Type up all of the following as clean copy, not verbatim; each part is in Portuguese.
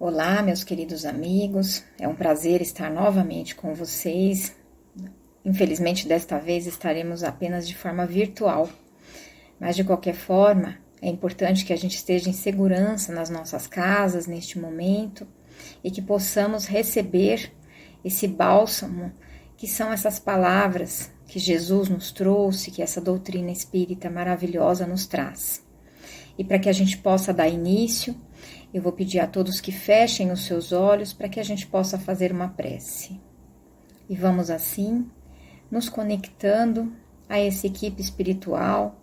Olá, meus queridos amigos, é um prazer estar novamente com vocês. Infelizmente, desta vez estaremos apenas de forma virtual, mas de qualquer forma, é importante que a gente esteja em segurança nas nossas casas neste momento e que possamos receber esse bálsamo que são essas palavras que Jesus nos trouxe, que essa doutrina espírita maravilhosa nos traz. E para que a gente possa dar início, eu vou pedir a todos que fechem os seus olhos para que a gente possa fazer uma prece. E vamos assim, nos conectando a essa equipe espiritual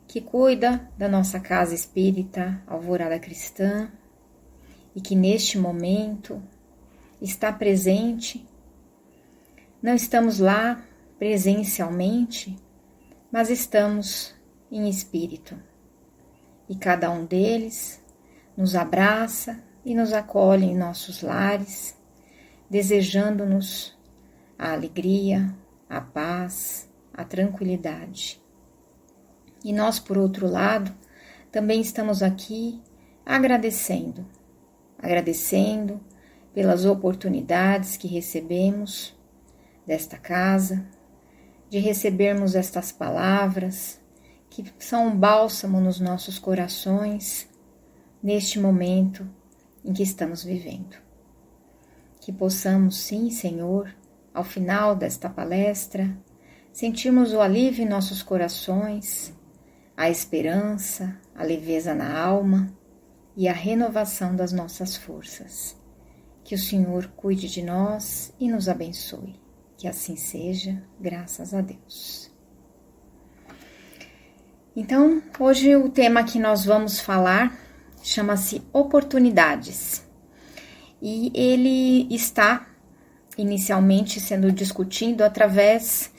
que cuida da nossa casa espírita Alvorada Cristã e que neste momento está presente. Não estamos lá presencialmente, mas estamos em espírito. E cada um deles nos abraça e nos acolhe em nossos lares, desejando-nos a alegria, a paz, a tranquilidade. E nós, por outro lado, também estamos aqui agradecendo pelas oportunidades que recebemos desta casa, de recebermos estas palavras que são um bálsamo nos nossos corações, neste momento em que estamos vivendo. Que possamos, sim, Senhor, ao final desta palestra, sentirmos o alívio em nossos corações, a esperança, a leveza na alma e a renovação das nossas forças. Que o Senhor cuide de nós e nos abençoe. Que assim seja, graças a Deus. Então, hoje o tema que nós vamos falar chama-se oportunidades, e ele está inicialmente sendo discutido através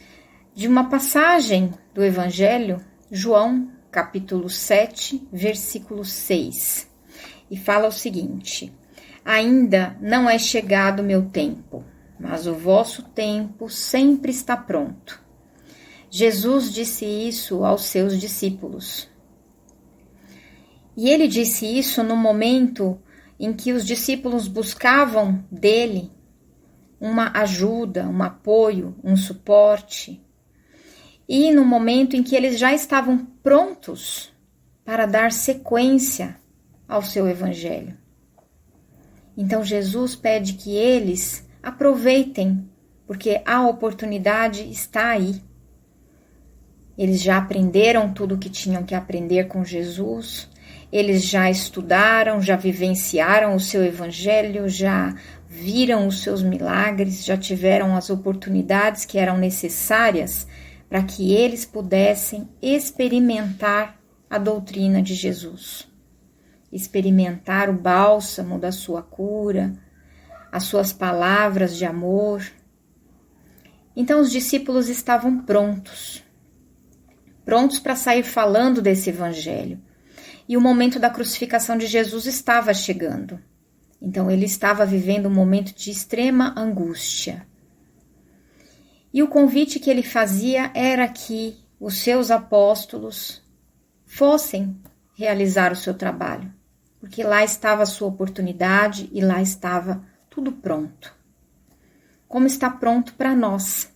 de uma passagem do Evangelho, João, capítulo 7, versículo 6, e fala o seguinte: ainda não é chegado o meu tempo, mas o vosso tempo sempre está pronto. Jesus disse isso aos seus discípulos. E ele disse isso no momento em que os discípulos buscavam dele uma ajuda, um apoio, um suporte. E no momento em que eles já estavam prontos para dar sequência ao seu evangelho. Então Jesus pede que eles aproveitem, porque a oportunidade está aí. Eles já aprenderam tudo o que tinham que aprender com Jesus. Eles já estudaram, já vivenciaram o seu evangelho, já viram os seus milagres, já tiveram as oportunidades que eram necessárias para que eles pudessem experimentar a doutrina de Jesus, experimentar o bálsamo da sua cura, as suas palavras de amor. Então os discípulos estavam prontos para sair falando desse evangelho. E o momento da crucificação de Jesus estava chegando. Então ele estava vivendo um momento de extrema angústia. E o convite que ele fazia era que os seus apóstolos fossem realizar o seu trabalho, porque lá estava a sua oportunidade e lá estava tudo pronto. Como está pronto para nós.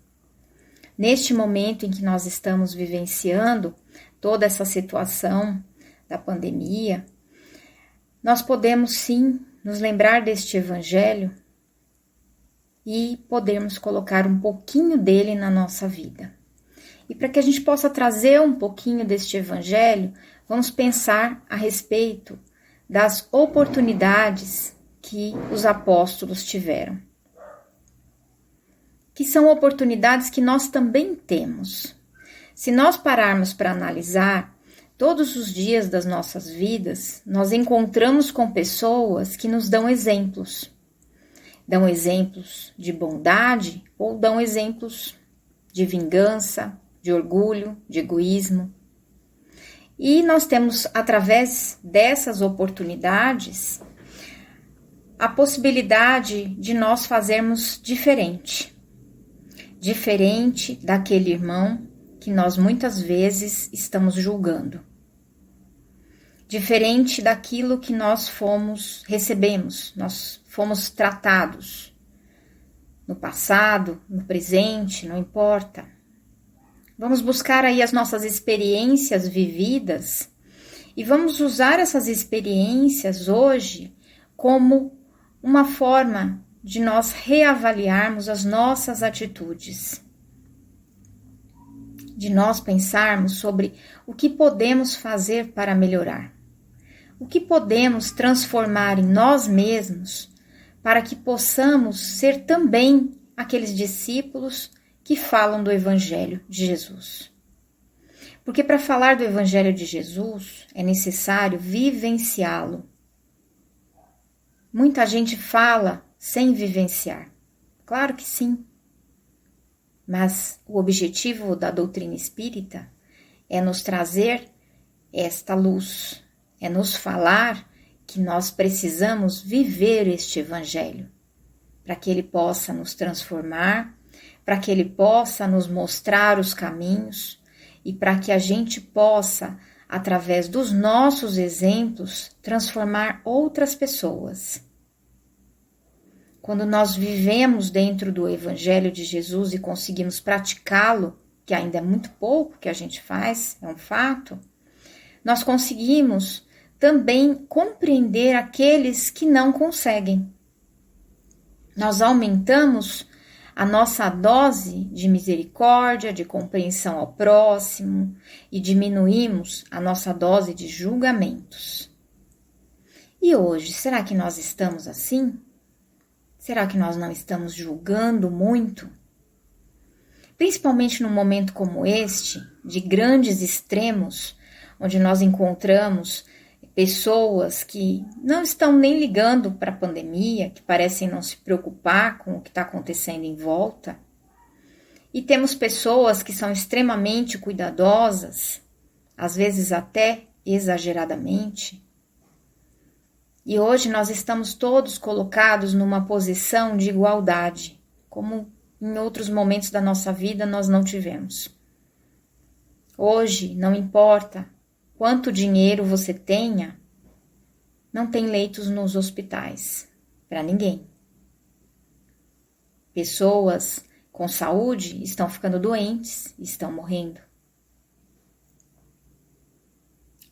Neste momento em que nós estamos vivenciando toda essa situação da pandemia, nós podemos sim nos lembrar deste evangelho e podermos colocar um pouquinho dele na nossa vida. E para que a gente possa trazer um pouquinho deste evangelho, vamos pensar a respeito das oportunidades que os apóstolos tiveram. Que são oportunidades que nós também temos. Se nós pararmos para analisar, todos os dias das nossas vidas, nós encontramos com pessoas que nos dão exemplos. Dão exemplos de bondade ou dão exemplos de vingança, de orgulho, de egoísmo. E nós temos, através dessas oportunidades, a possibilidade de nós fazermos diferente. Diferente daquele irmão que nós muitas vezes estamos julgando. diferente daquilo que nós recebemos, nós fomos tratados no passado, no presente, não importa. Vamos buscar aí as nossas experiências vividas e vamos usar essas experiências hoje como uma forma de nós reavaliarmos as nossas atitudes, de nós pensarmos sobre o que podemos fazer para melhorar, o que podemos transformar em nós mesmos para que possamos ser também aqueles discípulos que falam do Evangelho de Jesus. Porque para falar do Evangelho de Jesus é necessário vivenciá-lo. Muita gente fala sem vivenciar. Claro que sim. Mas o objetivo da doutrina espírita é nos trazer esta luz, é nos falar que nós precisamos viver este Evangelho, para que ele possa nos transformar, para que ele possa nos mostrar os caminhos e para que a gente possa, através dos nossos exemplos, transformar outras pessoas. Quando nós vivemos dentro do Evangelho de Jesus e conseguimos praticá-lo, que ainda é muito pouco que a gente faz, é um fato, nós conseguimos também compreender aqueles que não conseguem. Nós aumentamos a nossa dose de misericórdia, de compreensão ao próximo e diminuímos a nossa dose de julgamentos. E hoje, será que nós estamos assim? Será que nós não estamos julgando muito? Principalmente num momento como este, de grandes extremos, onde nós encontramos pessoas que não estão nem ligando para a pandemia, que parecem não se preocupar com o que está acontecendo em volta. E temos pessoas que são extremamente cuidadosas, às vezes até exageradamente. E hoje nós estamos todos colocados numa posição de igualdade, como em outros momentos da nossa vida nós não tivemos. Hoje, não importa quanto dinheiro você tenha, não tem leitos nos hospitais para ninguém. Pessoas com saúde estão ficando doentes, estão morrendo.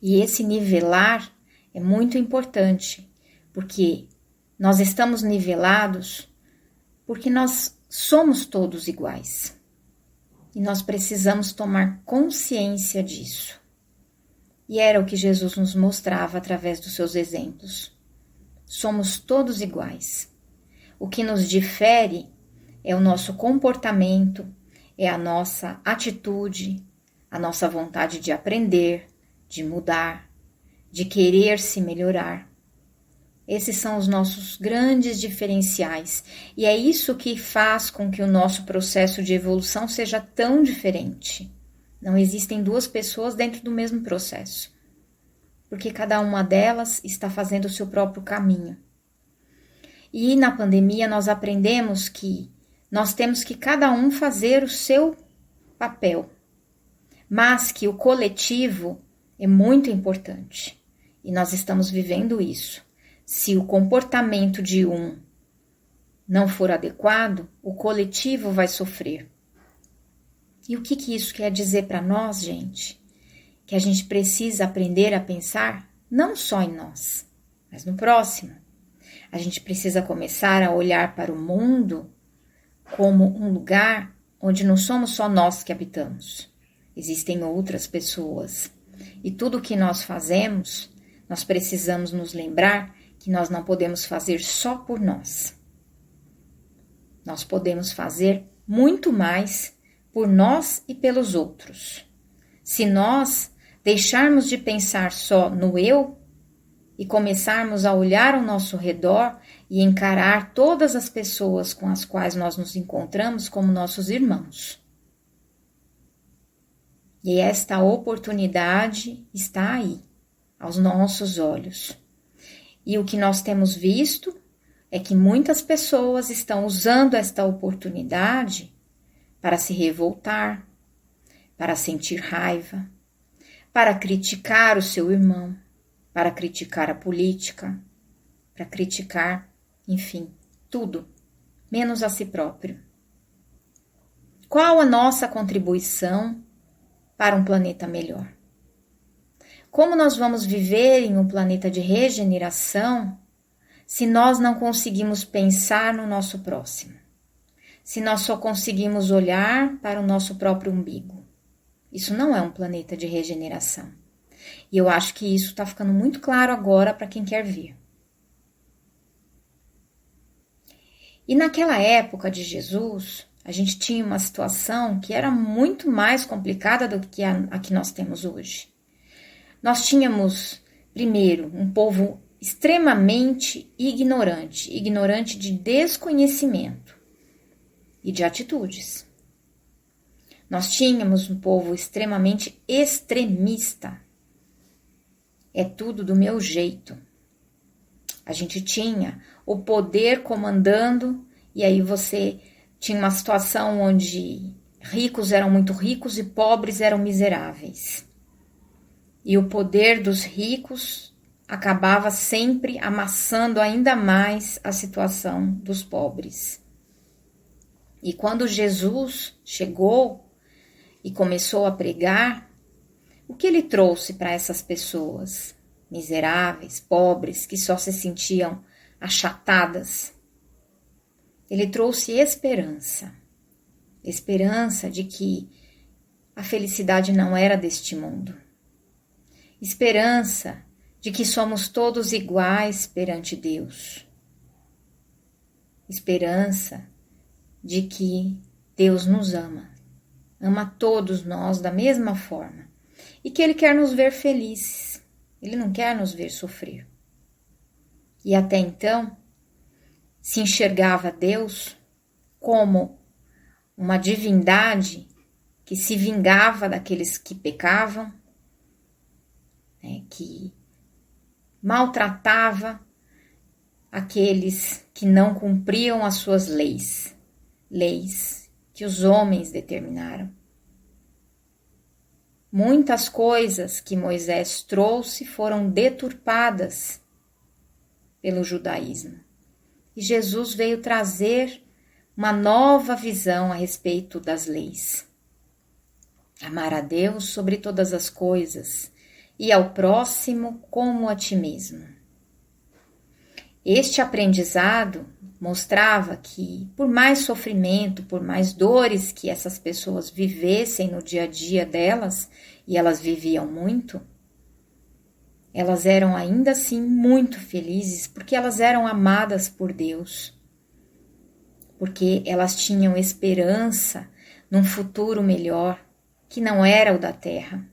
E esse nivelar é muito importante, porque nós estamos nivelados porque nós somos todos iguais. E nós precisamos tomar consciência disso. E era o que Jesus nos mostrava através dos seus exemplos. Somos todos iguais. O que nos difere é o nosso comportamento, é a nossa atitude, a nossa vontade de aprender, de mudar, de querer se melhorar. Esses são os nossos grandes diferenciais e é isso que faz com que o nosso processo de evolução seja tão diferente. Não existem duas pessoas dentro do mesmo processo, porque cada uma delas está fazendo o seu próprio caminho. E na pandemia nós aprendemos que nós temos que cada um fazer o seu papel, mas que o coletivo é muito importante e nós estamos vivendo isso. Se o comportamento de um não for adequado, o coletivo vai sofrer. E o que isso quer dizer para nós, gente? Que a gente precisa aprender a pensar não só em nós, mas no próximo. A gente precisa começar a olhar para o mundo como um lugar onde não somos só nós que habitamos. Existem outras pessoas. E tudo o que nós fazemos, nós precisamos nos lembrar que nós não podemos fazer só por nós. Nós podemos fazer muito mais por nós e pelos outros. Se nós deixarmos de pensar só no eu e começarmos a olhar ao nosso redor e encarar todas as pessoas com as quais nós nos encontramos como nossos irmãos. E esta oportunidade está aí, aos nossos olhos. E o que nós temos visto é que muitas pessoas estão usando esta oportunidade para se revoltar, para sentir raiva, para criticar o seu irmão, para criticar a política, para criticar, enfim, tudo, menos a si próprio. Qual a nossa contribuição para um planeta melhor? Como nós vamos viver em um planeta de regeneração se nós não conseguimos pensar no nosso próximo? Se nós só conseguimos olhar para o nosso próprio umbigo? Isso não é um planeta de regeneração. E eu acho que isso está ficando muito claro agora para quem quer ver. E naquela época de Jesus, a gente tinha uma situação que era muito mais complicada do que a que nós temos hoje. Nós tínhamos, primeiro, um povo extremamente ignorante de desconhecimento e de atitudes. Nós tínhamos um povo extremamente extremista. É tudo do meu jeito. A gente tinha o poder comandando, e aí você tinha uma situação onde ricos eram muito ricos e pobres eram miseráveis. E o poder dos ricos acabava sempre amassando ainda mais a situação dos pobres. E quando Jesus chegou e começou a pregar, o que ele trouxe para essas pessoas miseráveis, pobres, que só se sentiam achatadas? Ele trouxe esperança. Esperança de que a felicidade não era deste mundo. Esperança de que somos todos iguais perante Deus. Esperança de que Deus nos ama. Ama todos nós da mesma forma. E que Ele quer nos ver felizes. Ele não quer nos ver sofrer. E até então, se enxergava Deus como uma divindade que se vingava daqueles que pecavam, né, que maltratava aqueles que não cumpriam as suas leis que os homens determinaram. Muitas coisas que Moisés trouxe foram deturpadas pelo judaísmo. E Jesus veio trazer uma nova visão a respeito das leis. Amar a Deus sobre todas as coisas e ao próximo como a ti mesmo. Este aprendizado mostrava que, por mais sofrimento, por mais dores que essas pessoas vivessem no dia a dia delas, e elas viviam muito, elas eram ainda assim muito felizes, porque elas eram amadas por Deus, porque elas tinham esperança num futuro melhor, que não era o da terra.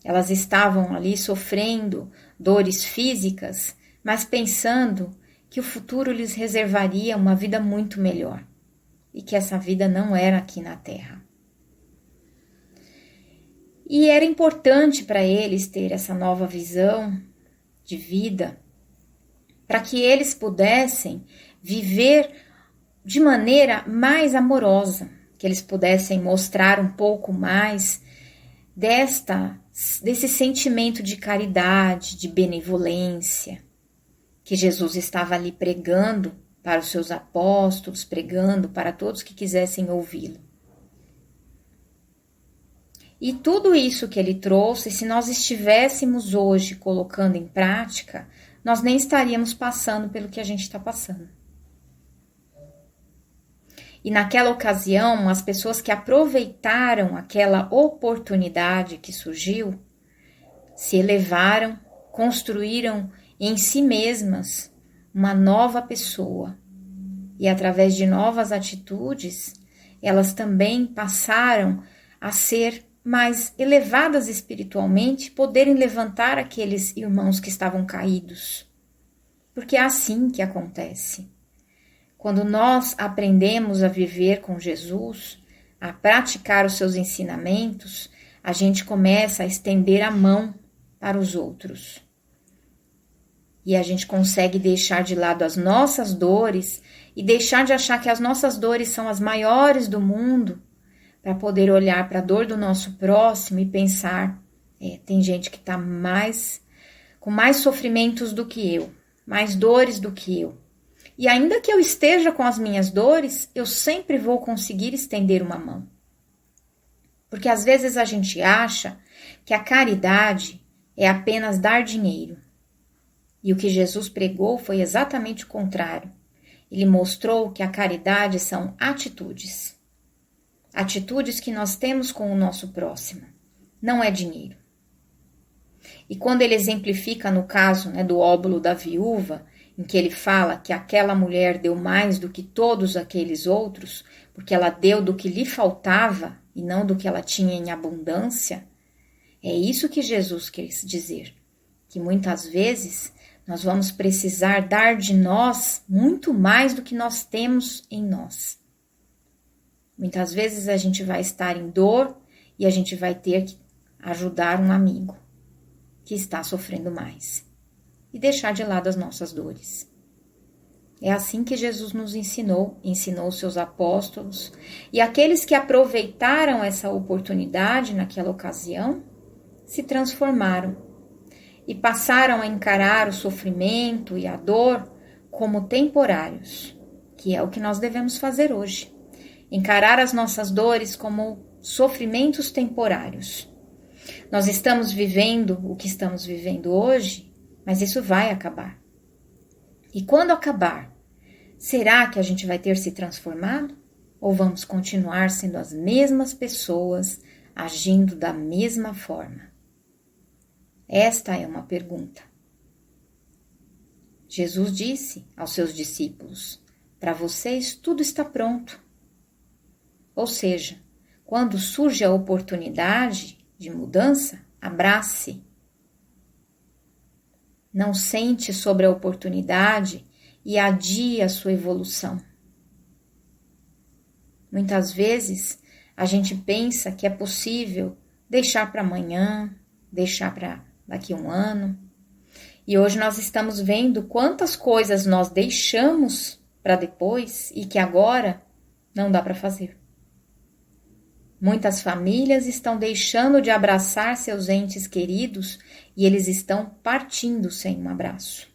Elas estavam ali sofrendo dores físicas, mas pensando que o futuro lhes reservaria uma vida muito melhor e que essa vida não era aqui na Terra. E era importante para eles ter essa nova visão de vida, para que eles pudessem viver de maneira mais amorosa, que eles pudessem mostrar um pouco mais desse sentimento de caridade, de benevolência, que Jesus estava ali pregando para os seus apóstolos, pregando para todos que quisessem ouvi-lo. E tudo isso que ele trouxe, se nós estivéssemos hoje colocando em prática, nós nem estaríamos passando pelo que a gente está passando. E naquela ocasião, as pessoas que aproveitaram aquela oportunidade que surgiu, se elevaram, construíram em si mesmas uma nova pessoa. E através de novas atitudes, elas também passaram a ser mais elevadas espiritualmente, poderem levantar aqueles irmãos que estavam caídos. Porque é assim que acontece. Quando nós aprendemos a viver com Jesus, a praticar os seus ensinamentos, a gente começa a estender a mão para os outros. E a gente consegue deixar de lado as nossas dores e deixar de achar que as nossas dores são as maiores do mundo, para poder olhar para a dor do nosso próximo e pensar, tem gente que está mais com mais sofrimentos do que eu, mais dores do que eu. E ainda que eu esteja com as minhas dores, eu sempre vou conseguir estender uma mão. Porque às vezes a gente acha que a caridade é apenas dar dinheiro. E o que Jesus pregou foi exatamente o contrário. Ele mostrou que a caridade são atitudes. Atitudes que nós temos com o nosso próximo. Não é dinheiro. E quando ele exemplifica no caso, do óbolo da viúva, em que ele fala que aquela mulher deu mais do que todos aqueles outros, porque ela deu do que lhe faltava e não do que ela tinha em abundância, é isso que Jesus quis dizer, que muitas vezes nós vamos precisar dar de nós muito mais do que nós temos em nós. Muitas vezes a gente vai estar em dor e a gente vai ter que ajudar um amigo que está sofrendo mais e deixar de lado as nossas dores. É assim que Jesus nos ensinou seus apóstolos, e aqueles que aproveitaram essa oportunidade naquela ocasião se transformaram e passaram a encarar o sofrimento e a dor como temporários, que é o que nós devemos fazer hoje. Encarar as nossas dores como sofrimentos temporários. Nós estamos vivendo o que estamos vivendo hoje, mas isso vai acabar. E quando acabar, será que a gente vai ter se transformado? Ou vamos continuar sendo as mesmas pessoas, agindo da mesma forma? Esta é uma pergunta. Jesus disse aos seus discípulos: para vocês tudo está pronto. Ou seja, quando surge a oportunidade de mudança, abrace. Não sente sobre a oportunidade e adie a sua evolução. Muitas vezes a gente pensa que é possível deixar para amanhã, deixar para daqui a um ano. E hoje nós estamos vendo quantas coisas nós deixamos para depois e que agora não dá para fazer. Muitas famílias estão deixando de abraçar seus entes queridos e eles estão partindo sem um abraço.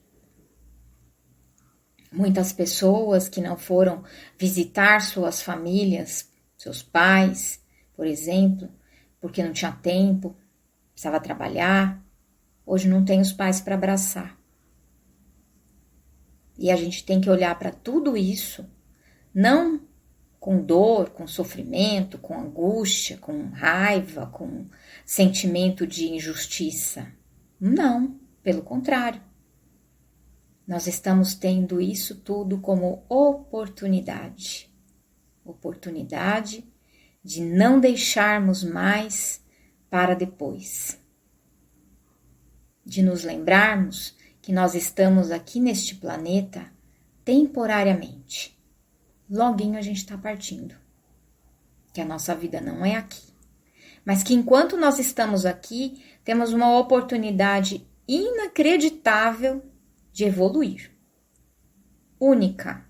Muitas pessoas que não foram visitar suas famílias, seus pais, por exemplo, porque não tinha tempo, precisava trabalhar, hoje não tem os pais para abraçar. E a gente tem que olhar para tudo isso, não com dor, com sofrimento, com angústia, com raiva, com sentimento de injustiça. Não, pelo contrário. Nós estamos tendo isso tudo como oportunidade. Oportunidade de não deixarmos mais para depois. De nos lembrarmos que nós estamos aqui neste planeta temporariamente. Loguinho a gente está partindo. Que a nossa vida não é aqui. Mas que enquanto nós estamos aqui, temos uma oportunidade inacreditável de evoluir. Única.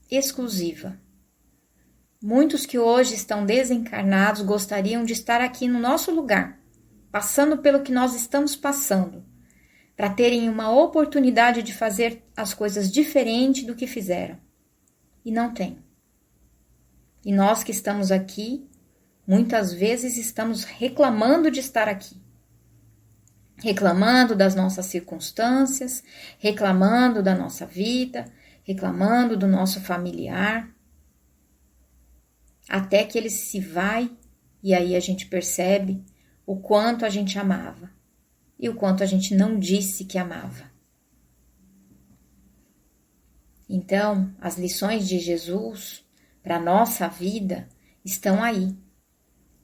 Exclusiva. Muitos que hoje estão desencarnados gostariam de estar aqui no nosso lugar, passando pelo que nós estamos passando, para terem uma oportunidade de fazer as coisas diferente do que fizeram. E não tem. E nós que estamos aqui, muitas vezes estamos reclamando de estar aqui. Reclamando das nossas circunstâncias, reclamando da nossa vida, reclamando do nosso familiar. Até que ele se vai e aí a gente percebe o quanto a gente amava e o quanto a gente não disse que amava. Então, as lições de Jesus para a nossa vida estão aí.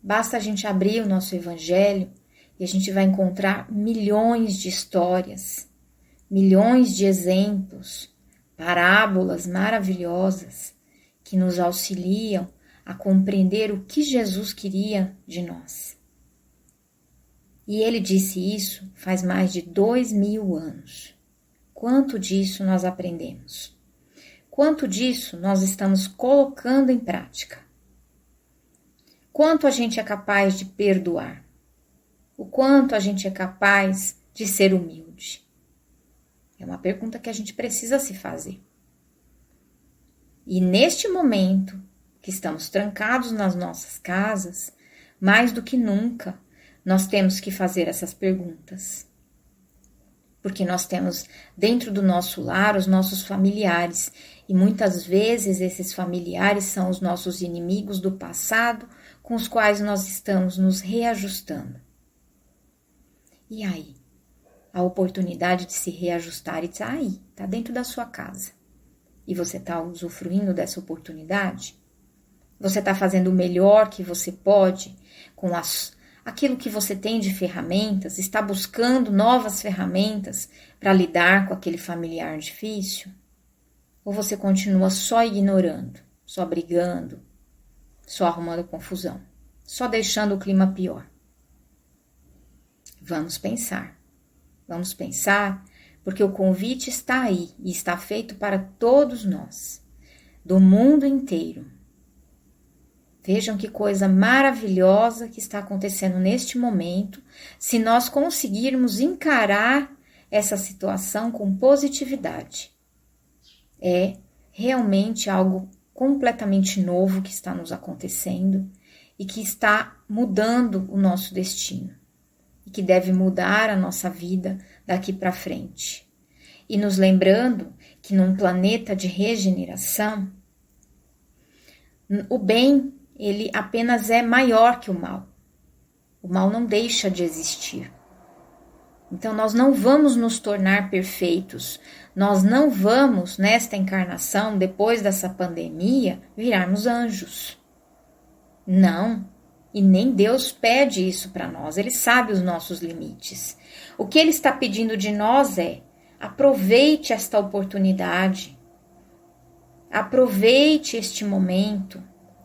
Basta a gente abrir o nosso evangelho e a gente vai encontrar milhões de histórias, milhões de exemplos, parábolas maravilhosas que nos auxiliam a compreender o que Jesus queria de nós. E ele disse isso faz mais de 2000 anos. Quanto disso nós aprendemos? Quanto disso nós estamos colocando em prática? Quanto a gente é capaz de perdoar? O quanto a gente é capaz de ser humilde? É uma pergunta que a gente precisa se fazer. E neste momento que estamos trancados nas nossas casas, mais do que nunca, nós temos que fazer essas perguntas. Porque nós temos dentro do nosso lar os nossos familiares, e muitas vezes esses familiares são os nossos inimigos do passado, com os quais nós estamos nos reajustando. E aí? A oportunidade de se reajustar está aí, está dentro da sua casa. E você está usufruindo dessa oportunidade? Você está fazendo o melhor que você pode com aquilo que você tem de ferramentas? Está buscando novas ferramentas para lidar com aquele familiar difícil? Ou você continua só ignorando, só brigando, só arrumando confusão, só deixando o clima pior? Vamos pensar, porque o convite está aí e está feito para todos nós, do mundo inteiro. Vejam que coisa maravilhosa que está acontecendo neste momento, se nós conseguirmos encarar essa situação com positividade. É realmente algo completamente novo que está nos acontecendo e que está mudando o nosso destino e que deve mudar a nossa vida daqui para frente. E nos lembrando que num planeta de regeneração, o bem, ele apenas é maior que o mal. O mal não deixa de existir. Então, nós não vamos nos tornar perfeitos. Nós não vamos, nesta encarnação, depois dessa pandemia, virarmos anjos. Não. E nem Deus pede isso para nós. Ele sabe os nossos limites. O que Ele está pedindo de nós é: aproveite esta oportunidade. Aproveite este momento.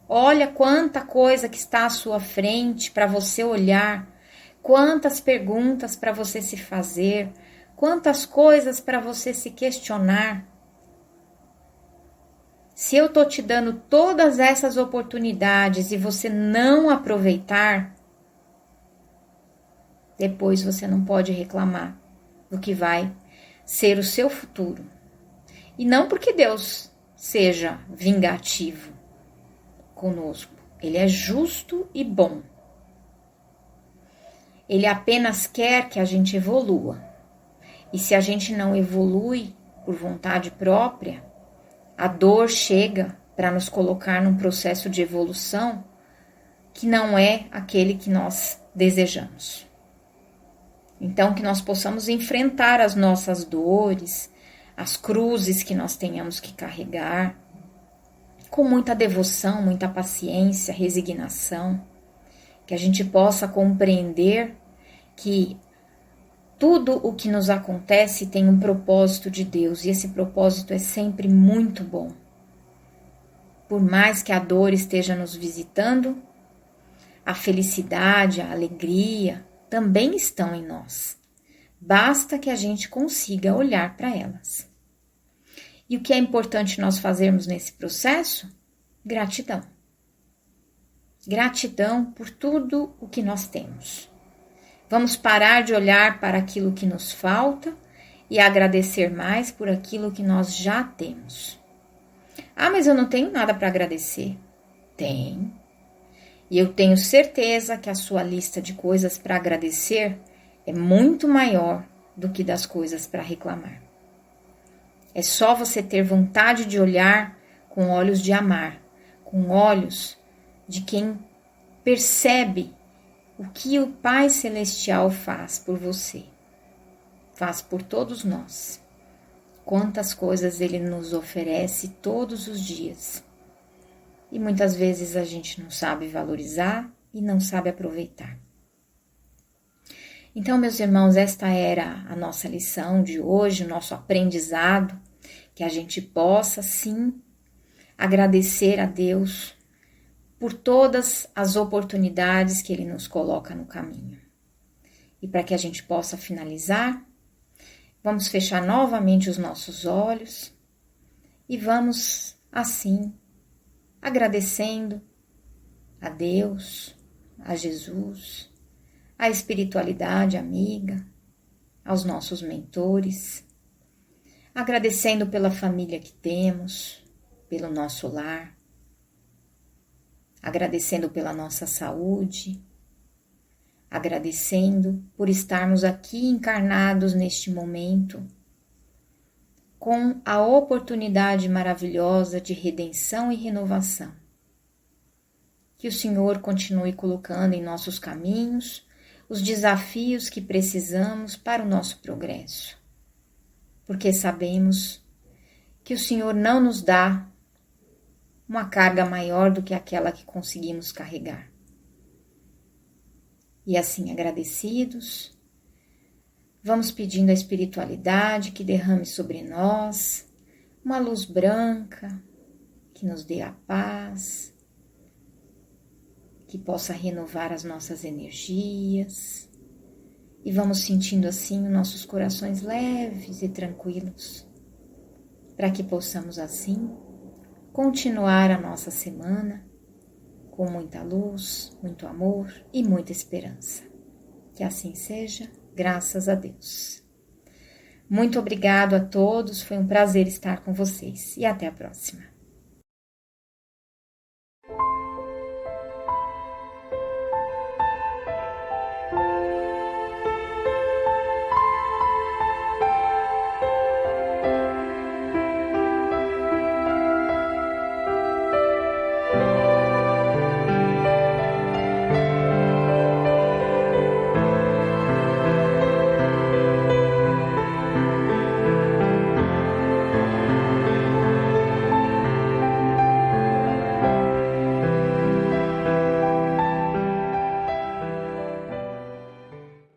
Olha quanta coisa que está à sua frente para você olhar. Quantas perguntas para você se fazer, quantas coisas para você se questionar. Se eu estou te dando todas essas oportunidades e você não aproveitar, depois você não pode reclamar do que vai ser o seu futuro. E não porque Deus seja vingativo conosco, Ele é justo e bom. Ele apenas quer que a gente evolua. E se a gente não evolui por vontade própria, a dor chega para nos colocar num processo de evolução que não é aquele que nós desejamos. Então, que nós possamos enfrentar as nossas dores, as cruzes que nós tenhamos que carregar, com muita devoção, muita paciência, resignação. Que a gente possa compreender que tudo o que nos acontece tem um propósito de Deus e esse propósito é sempre muito bom. Por mais que a dor esteja nos visitando, a felicidade, a alegria também estão em nós. Basta que a gente consiga olhar para elas. E o que é importante nós fazermos nesse processo? Gratidão. Gratidão por tudo o que nós temos. Vamos parar de olhar para aquilo que nos falta e agradecer mais por aquilo que nós já temos. Ah, mas eu não tenho nada para agradecer. Tem. E eu tenho certeza que a sua lista de coisas para agradecer é muito maior do que das coisas para reclamar. É só você ter vontade de olhar com olhos de amar, com olhos de quem percebe o que o Pai Celestial faz por você, faz por todos nós. Quantas coisas Ele nos oferece todos os dias. E muitas vezes a gente não sabe valorizar e não sabe aproveitar. Então, meus irmãos, esta era a nossa lição de hoje, o nosso aprendizado, que a gente possa, sim, agradecer a Deus por todas as oportunidades que Ele nos coloca no caminho. E para que a gente possa finalizar, vamos fechar novamente os nossos olhos e vamos, assim, agradecendo a Deus, a Jesus, a espiritualidade amiga, aos nossos mentores, agradecendo pela família que temos, pelo nosso lar, agradecendo pela nossa saúde, agradecendo por estarmos aqui encarnados neste momento, com a oportunidade maravilhosa de redenção e renovação. Que o Senhor continue colocando em nossos caminhos os desafios que precisamos para o nosso progresso, porque sabemos que o Senhor não nos dá uma carga maior do que aquela que conseguimos carregar. E assim, agradecidos, vamos pedindo à espiritualidade que derrame sobre nós uma luz branca, que nos dê a paz, que possa renovar as nossas energias. E vamos sentindo assim os nossos corações leves e tranquilos, para que possamos assim continuar a nossa semana com muita luz, muito amor e muita esperança. Que assim seja, graças a Deus. Muito obrigado a todos, foi um prazer estar com vocês e até a próxima.